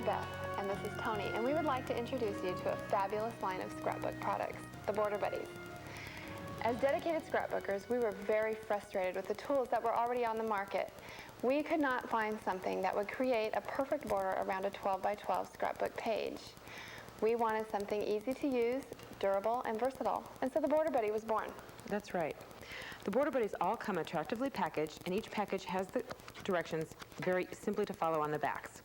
Beth, and this is Tony, and we would like to introduce you to a fabulous line of scrapbook products, the BorderBuddies. As dedicated scrapbookers, we were very frustrated with the tools that were already on the market. We could not find something that would create a perfect border around a 12 by 12 scrapbook page. We wanted something easy to use, durable, and versatile, and so the BorderBuddy was born. That's right. The BorderBuddies all come attractively packaged, and each package has the directions very simply to follow on the backs.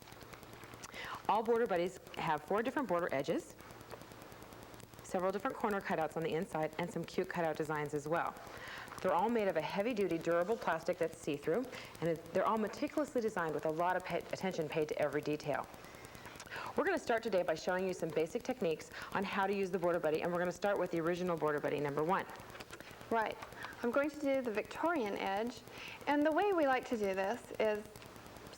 All BorderBuddies have 4 different border edges, several different corner cutouts on the inside, and some cute cutout designs as well. They're all made of a heavy-duty, durable plastic that's see-through, and they're all meticulously designed with a lot of attention paid to every detail. We're going to start today by showing you some basic techniques on how to use the BorderBuddy, and we're going to start with the original BorderBuddy, number 1. Right. I'm going to do the Victorian edge, and the way we like to do this is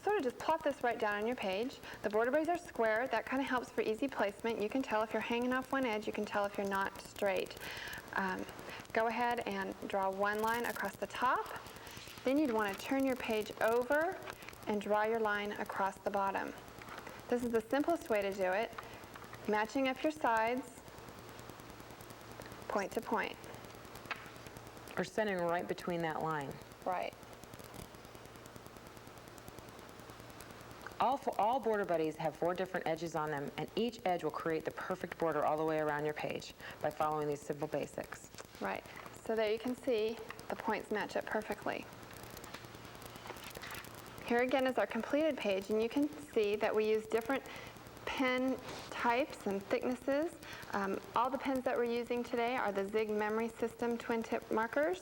sort of just plop this right down on your page. The BorderBuddies are square. That kind of helps for easy placement. You can tell if you're hanging off one edge. You can tell if you're not straight. Go ahead and draw one line across the top. Then you'd want to turn your page over and draw your line across the bottom. This is the simplest way to do it, matching up your sides, point to point. Or centering right between that line. Right. All BorderBuddies have 4 different edges on them, and each edge will create the perfect border all the way around your page by following these simple basics. Right. So there you can see the points match up perfectly. Here again is our completed page, and you can see that we use different pen types and thicknesses. All the pens that we're using today are the Zig Memory System twin tip markers.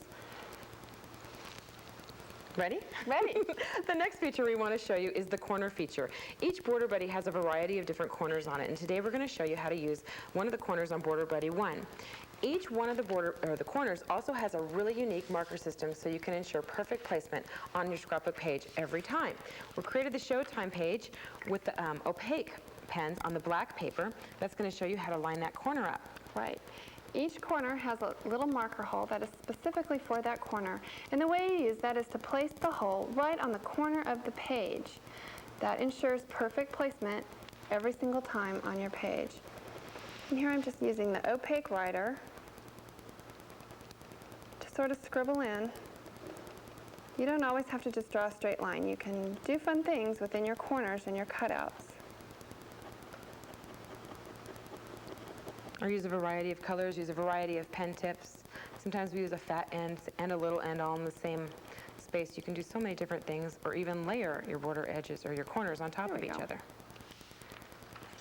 Ready? Ready. The next feature we want to show you is the corner feature. Each BorderBuddy has a variety of different corners on it, and today we're going to show you how to use one of the corners on BorderBuddy 1. Each one of the corners also has a really unique marker system, so you can ensure perfect placement on your scrapbook page every time. We created the Showtime page with the opaque pens on the black paper. That's going to show you how to line that corner up. Right. Each corner has a little marker hole that is specifically for that corner, and the way you use that is to place the hole right on the corner of the page. That ensures perfect placement every single time on your page. And here I'm just using the opaque writer to sort of scribble in. You don't always have to just draw a straight line. You can do fun things within your corners and your cutouts. Or use a variety of colors, use a variety of pen tips. Sometimes we use a fat end and a little end all in the same space. You can do so many different things, or even layer your border edges or your corners on top of each other.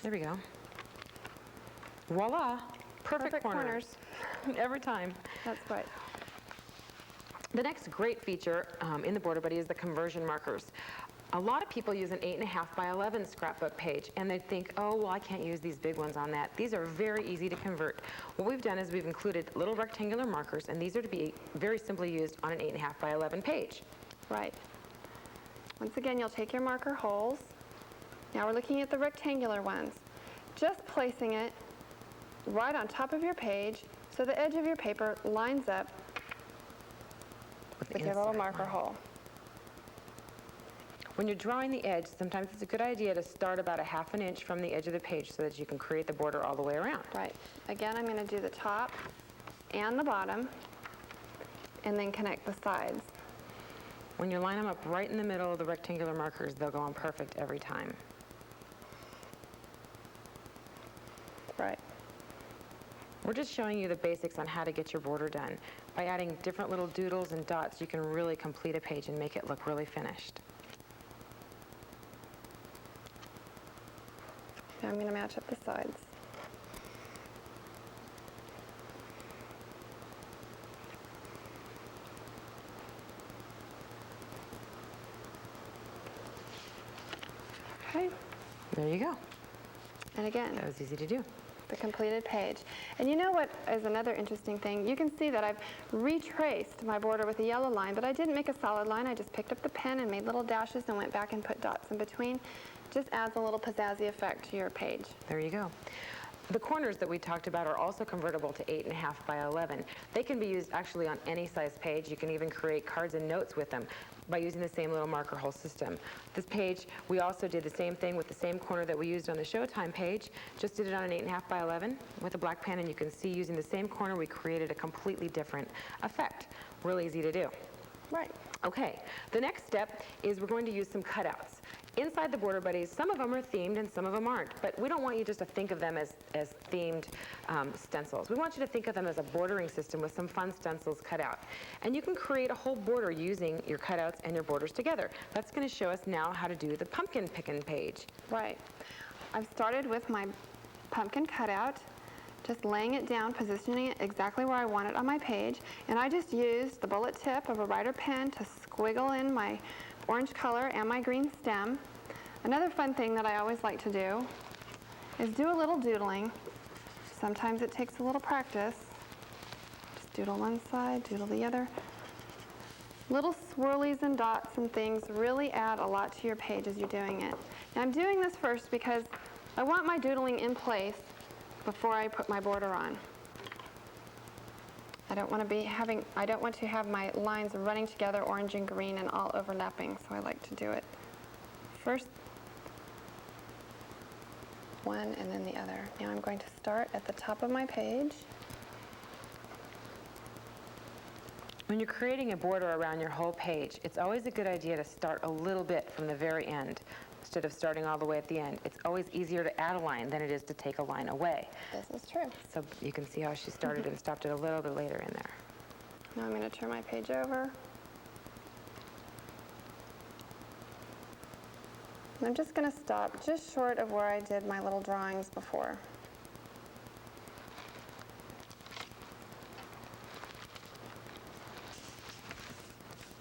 There we go. Voila! Perfect corners. Every time. That's right. The next great feature in the BorderBuddy is the conversion markers. A lot of people use an 8.5 by 11 scrapbook page, and they think, oh, well, I can't use these big ones on that. These are very easy to convert. What we've done is we've included little rectangular markers, and these are to be very simply used on an 8.5 by 11 page. Right. Once again, you'll take your marker holes. Now we're looking at the rectangular ones. Just placing it right on top of your page so the edge of your paper lines up with your little marker hole. When you're drawing the edge, sometimes it's a good idea to start about a ½ an inch from the edge of the page so that you can create the border all the way around. Right. Again, I'm going to do the top and the bottom, and then connect the sides. When you line them up right in the middle of the rectangular markers, they'll go on perfect every time. Right. We're just showing you the basics on how to get your border done. By adding different little doodles and dots, you can really complete a page and make it look really finished. Now I'm going to match up the sides. Okay. There you go. And again, That was easy to do. the completed page. And you know what is another interesting thing? You can see that I've retraced my border with a yellow line, but I didn't make a solid line. I just picked up the pen and made little dashes and went back and put dots in between. Just adds a little pizzazzy effect to your page. There you go. The corners that we talked about are also convertible to 8.5 by 11. They can be used actually on any size page. You can even create cards and notes with them. by using the same little marker hole system. This page, we also did the same thing with the same corner that we used on the Showtime page, just did it on an 8.5 by 11 with a black pen, and you can see using the same corner we created a completely different effect. Real easy to do. Right. Okay, the next step is we're going to use some cutouts. Inside the Border Buddies, some of them are themed and some of them aren't, but we don't want you just to think of them as themed stencils. We want you to think of them as a bordering system with some fun stencils cut out. And you can create a whole border using your cutouts and your borders together. That's going to show us now how to do the pumpkin picking page. Right. I've started with my pumpkin cutout, just laying it down, positioning it exactly where I want it on my page, and I just used the bullet tip of a writer pen to squiggle in my orange color and my green stem. Another fun thing that I always like to do is do a little doodling. Sometimes it takes a little practice. Just doodle one side, doodle the other. Little swirlies and dots and things really add a lot to your page as you're doing it. Now I'm doing this first because I want my doodling in place before I put my border on. I don't want to have my lines running together, orange and green, and all overlapping, so I like to do it first one and then the other. Now I'm going to start at the top of my page. When you're creating a border around your whole page, it's always a good idea to start a little bit from the very end instead of starting all the way at the end. It's always easier to add a line than it is to take a line away. This is true. So you can see how she started and stopped it a little bit later in there. Now I'm going to turn my page over. And I'm just going to stop just short of where I did my little drawings before.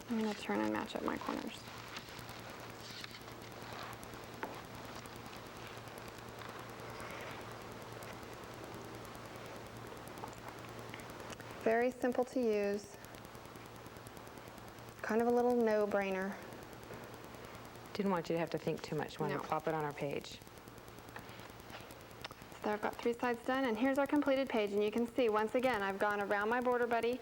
I'm going to turn and match up my corners. Very simple to use. Kind of a little no-brainer. Didn't want you to have to think too much when No. you plop it on our page. So there I've got 3 sides done, and here's our completed page. And you can see, once again, I've gone around my Border Buddy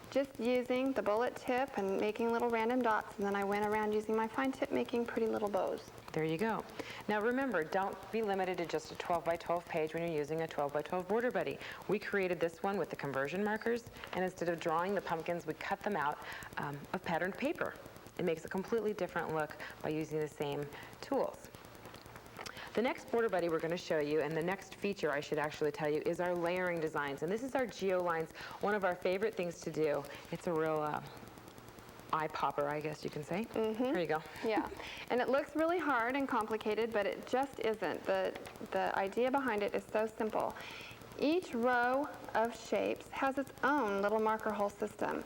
just using the bullet tip and making little random dots, and then I went around using my fine tip making pretty little bows. There you go. Now remember, don't be limited to just a 12 by 12 page when you're using a 12 by 12 Border Buddy. We created this one with the conversion markers, and instead of drawing the pumpkins, we cut them out of patterned paper. It makes a completely different look by using the same tools. The next Border Buddy we're going to show you, and the next feature I should actually tell you, is our layering designs. And this is our geo lines, one of our favorite things to do. It's a real eye popper, I guess you can say. There you go. Yeah, and it looks really hard and complicated, but it just isn't. The idea behind it is so simple. Each row of shapes has its own little marker hole system.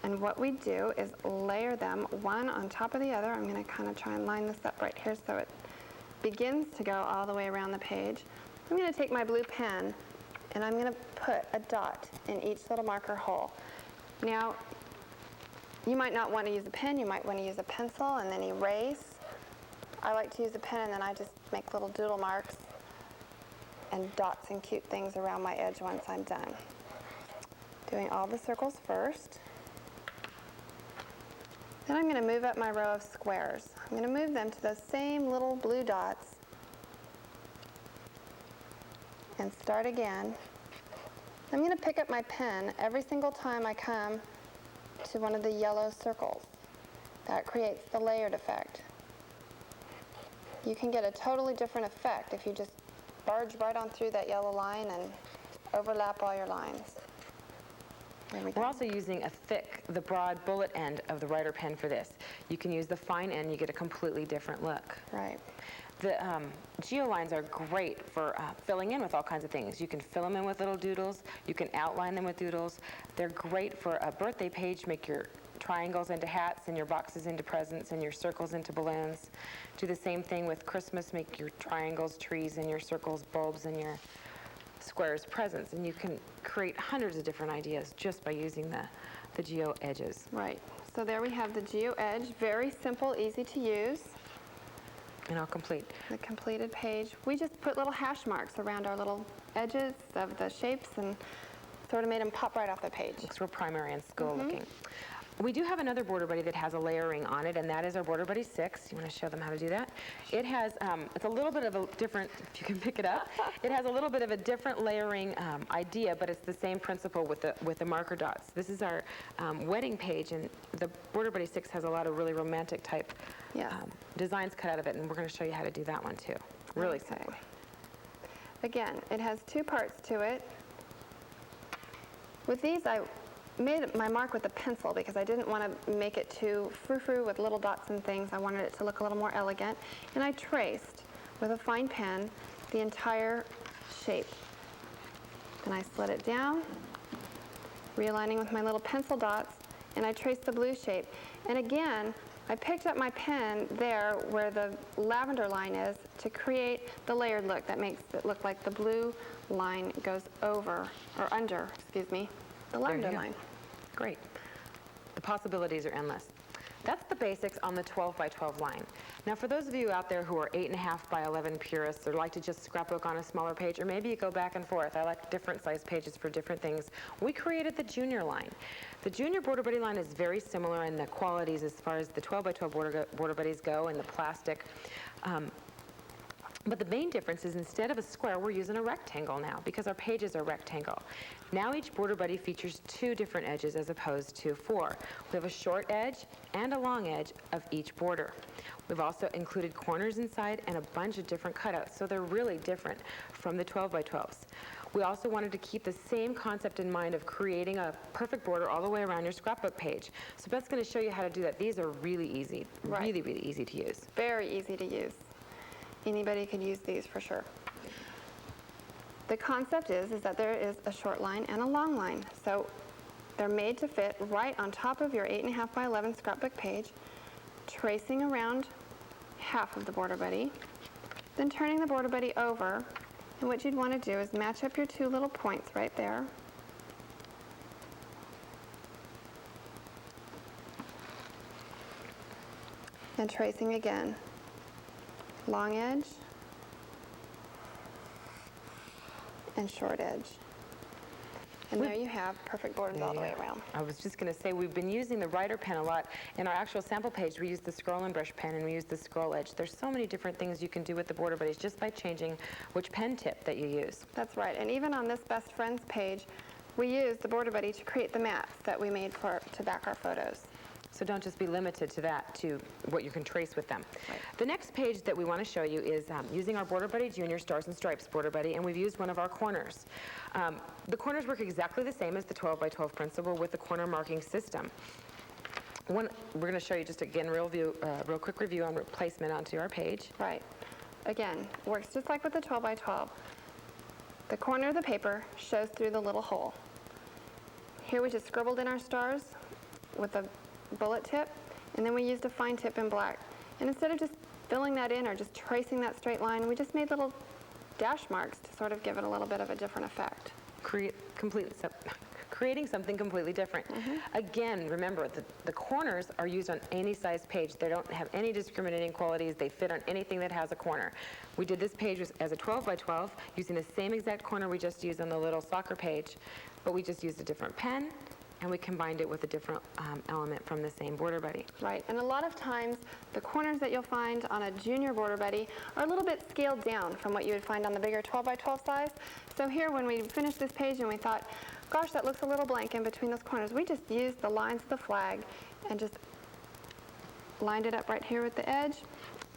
And what we do is layer them one on top of the other. I'm going to kind of try and line this up right here so it begins to go all the way around the page. I'm going to take my blue pen and I'm going to put a dot in each little marker hole. Now, you might not want to use a pen, you might want to use a pencil and then erase. I like to use a pen and then I just make little doodle marks and dots and cute things around my edge once I'm done. Doing all the circles first. Then I'm going to move up my row of squares. I'm going to move them to those same little blue dots and start again. I'm going to pick up my pen every single time I come to one of the yellow circles. That creates the layered effect. You can get a totally different effect if you just barge right on through that yellow line and overlap all your lines. There we go. We're also using the broad bullet end of the writer pen for this. You can use the fine end, you get a completely different look. Right. The geo lines are great for filling in with all kinds of things. You can fill them in with little doodles. You can outline them with doodles. They're great for a birthday page. Make your triangles into hats and your boxes into presents and your circles into balloons. Do the same thing with Christmas. Make your triangles trees and your circles bulbs and your squares presents. And you can create hundreds of different ideas just by using the geo edges. Right. So there we have the geo edge. Very simple, easy to use. And all complete. The completed page. We just put little hash marks around our little edges of the shapes and sort of made them pop right off the page. Looks real primary and school looking. We do have another Border Buddy that has a layering on it, and that is our BorderBuddy 6. You want to show them how to do that? It has, it's a little bit of a different, if you can pick it up, it has a little bit of a different layering idea, but it's the same principle with the marker dots. This is our wedding page, and the BorderBuddy 6 has a lot of really romantic type Yes. designs cut out of it, and we're going to show you how to do that one too. Really Okay. simply. Again, it has two parts to it. With these, I made my mark with a pencil because I didn't want to make it too frou-frou with little dots and things. I wanted it to look a little more elegant. And I traced with a fine pen the entire shape. Then I slid it down, realigning with my little pencil dots, and I traced the blue shape. And again, I picked up my pen there where the lavender line is to create the layered look that makes it look like the blue line goes over, or under, excuse me, the lavender go. line. Great. The possibilities are endless. That's the basics on the 12 by 12 line. Now for those of you out there who are 8.5 by 11 purists or like to just scrapbook on a smaller page, or maybe you go back and forth, I like different size pages for different things, we created the junior line. The junior Border Buddy line is very similar in the qualities as far as the 12 by 12 Border Buddies go and the plastic. But the main difference is instead of a square, we're using a rectangle now because our pages are rectangle. Now each Border Buddy features 2 different edges as opposed to 4. We have a short edge and a long edge of each border. We've also included corners inside and a bunch of different cutouts, so they're really different from the 12 by 12s. We also wanted to keep the same concept in mind of creating a perfect border all the way around your scrapbook page. So Beth's going to show you how to do that. These are really easy, Right. really easy to use. Very easy to use. Anybody could use these for sure. The concept is that there is a short line and a long line. So they're made to fit right on top of your 8.5 by 11 scrapbook page, tracing around half of the Border Buddy, then turning the Border Buddy over. And what you'd want to do is match up your 2 little points right there. And tracing again. Long edge and short edge. And there you have perfect borders all the way around. I was just going to say, we've been using the writer pen a lot. In our actual sample page, we use the scroll and brush pen, and we use the scroll edge. There's so many different things you can do with the Border Buddies just by changing which pen tip that you use. That's right. And even on this Best Friends page, we used the Border Buddy to create the mats that we made to back our photos. So don't just be limited to that, to what you can trace with them. Right. The next page that we want to show you is using our Border Buddy Junior Stars and Stripes Border Buddy, and we've used one of our corners. The corners work exactly the same as the 12 by 12 principle with the corner marking system. We're going to show you just again real quick review on placement onto our page. Right. Again, works just like with the 12 by 12. The corner of the paper shows through the little hole. Here we just scribbled in our stars with a bullet tip, and then we used a fine tip in black. And instead of just filling that in or just tracing that straight line, we just made little dash marks to sort of give it a little bit of a different effect. Creating something completely different. Again, remember, the corners are used on any size page. They don't have any discriminating qualities. They fit on anything that has a corner. We did this page as a 12 by 12 using the same exact corner we just used on the little soccer page, but we just used a different pen, and we combined it with a different element from the same Border Buddy. Right, and a lot of times the corners that you'll find on a junior Border Buddy are a little bit scaled down from what you would find on the bigger 12 by 12 size. So here when we finished this page and we thought, gosh, that looks a little blank in between those corners, we just used the lines of the flag and just lined it up right here with the edge,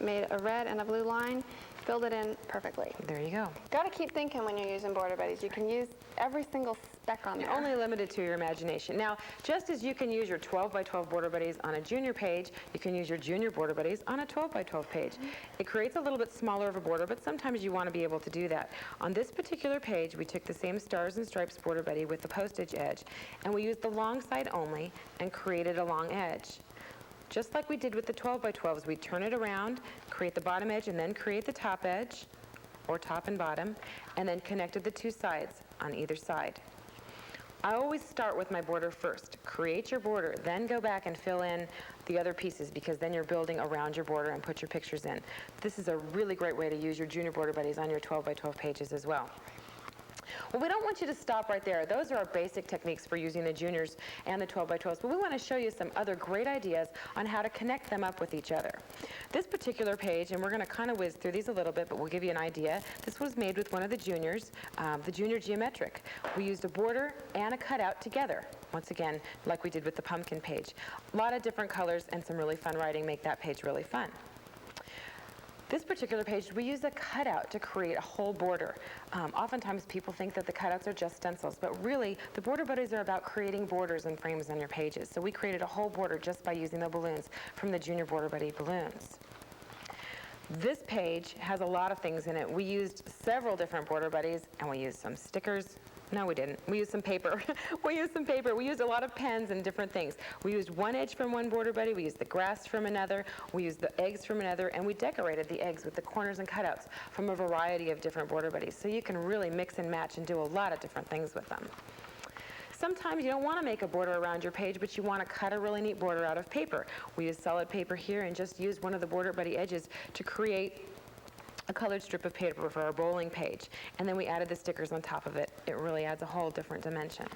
made a red and a blue line, filled it in perfectly. There you go. Got to keep thinking when you're using Border Buddies. You can use every single speck on there. You're only limited to your imagination. Now, just as you can use your 12 by 12 Border Buddies on a junior page, you can use your junior Border Buddies on a 12 by 12 page. It creates a little bit smaller of a border, but sometimes you want to be able to do that. On this particular page, we took the same Stars and Stripes Border Buddy with the postage edge, and we used the long side only and created a long edge. Just like we did with the 12 by 12s, we turn it around, create the bottom edge, and then create the top edge, or top and bottom, and then connected the 2 sides on either side. I always start with my border first. Create your border, then go back and fill in the other pieces, because then you're building around your border and put your pictures in. This is a really great way to use your junior Border Buddies on your 12 by 12 pages as well. Well, we don't want you to stop right there. Those are our basic techniques for using the juniors and the 12 by 12s, but we want to show you some other great ideas on how to connect them up with each other. This particular page, and we're going to kind of whiz through these a little bit, but we'll give you an idea. This was made with one of the juniors, the Junior Geometric. We used a border and a cutout together, once again, like we did with the pumpkin page. A lot of different colors and some really fun writing make that page really fun. This particular page, we use a cutout to create a whole border. Oftentimes people think that the cutouts are just stencils, but really the Border Buddies are about creating borders and frames on your pages. So we created a whole border just by using the balloons from the Junior Border Buddy balloons. This page has a lot of things in it. We used several different Border Buddies, and we used some stickers. No, we didn't. We used some paper. We used some paper. We used a lot of pens and different things. We used one edge from one Border Buddy. We used the grass from another. We used the eggs from another. And we decorated the eggs with the corners and cutouts from a variety of different Border Buddies. So you can really mix and match and do a lot of different things with them. Sometimes you don't want to make a border around your page, but you want to cut a really neat border out of paper. We used solid paper here and just used one of the Border Buddy edges to create a colored strip of paper for our bowling page. And then we added the stickers on top of it. It really adds a whole different dimension.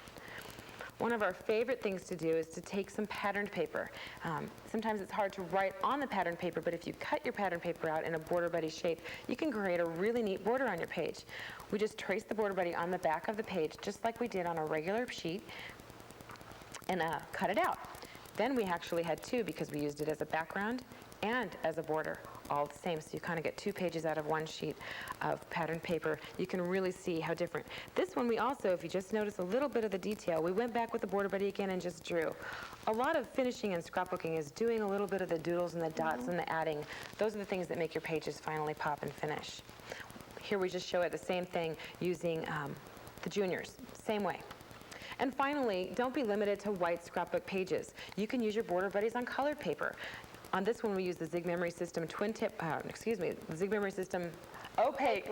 One of our favorite things to do is to take some patterned paper. Sometimes it's hard to write on the patterned paper, but if you cut your patterned paper out in a Border Buddy shape, you can create a really neat border on your page. We just trace the Border Buddy on the back of the page, just like we did on a regular sheet, and cut it out. Then we actually had two because we used it as a background and as a border, all the same. So you kind of get two pages out of one sheet of patterned paper. You can really see how different. This one we also, if you just notice a little bit of the detail, we went back with the Border Buddy again and just drew. A lot of finishing and scrapbooking is doing a little bit of the doodles and the dots and the adding. Those are the things that make your pages finally pop and finish. Here we just show it the same thing using the juniors, same way. And finally, don't be limited to white scrapbook pages. You can use your Border Buddies on colored paper. On this one, we use the Zig Memory System the Zig Memory System opaque,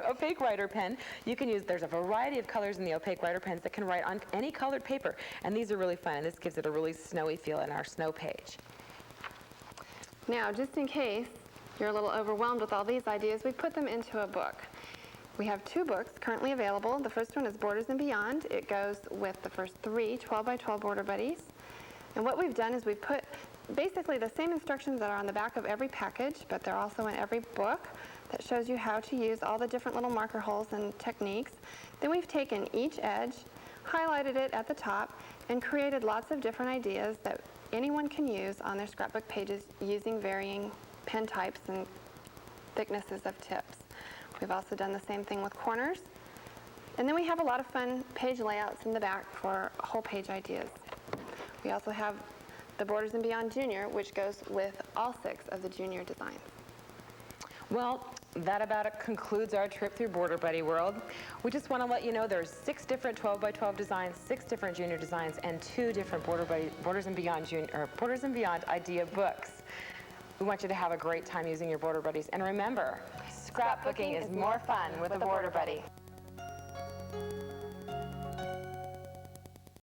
opaque writer pen. You can use, there's a variety of colors in the opaque writer pens that can write on any colored paper. And these are really fun, and this gives it a really snowy feel in our snow page. Now, just in case you're a little overwhelmed with all these ideas, we put them into a book. We have two books currently available. The first one is Borders and Beyond. It goes with the first three 12 by 12 Border Buddies. And what we've done is we've put basically the same instructions that are on the back of every package, but they're also in every book that shows you how to use all the different little marker holes and techniques. Then we've taken each edge, highlighted it at the top, and created lots of different ideas that anyone can use on their scrapbook pages using varying pen types and thicknesses of tips. We've also done the same thing with corners. And then we have a lot of fun page layouts in the back for whole page ideas. We also have the Borders and Beyond Junior, which goes with all 6 of the junior designs. Well, that about concludes our trip through Border Buddy World. We just want to let you know there's 6 different 12 by 12 designs, 6 different junior designs, and 2 different Borders and Beyond idea books. We want you to have a great time using your Border Buddies. And remember, scrapbooking is more fun with a Border Buddy.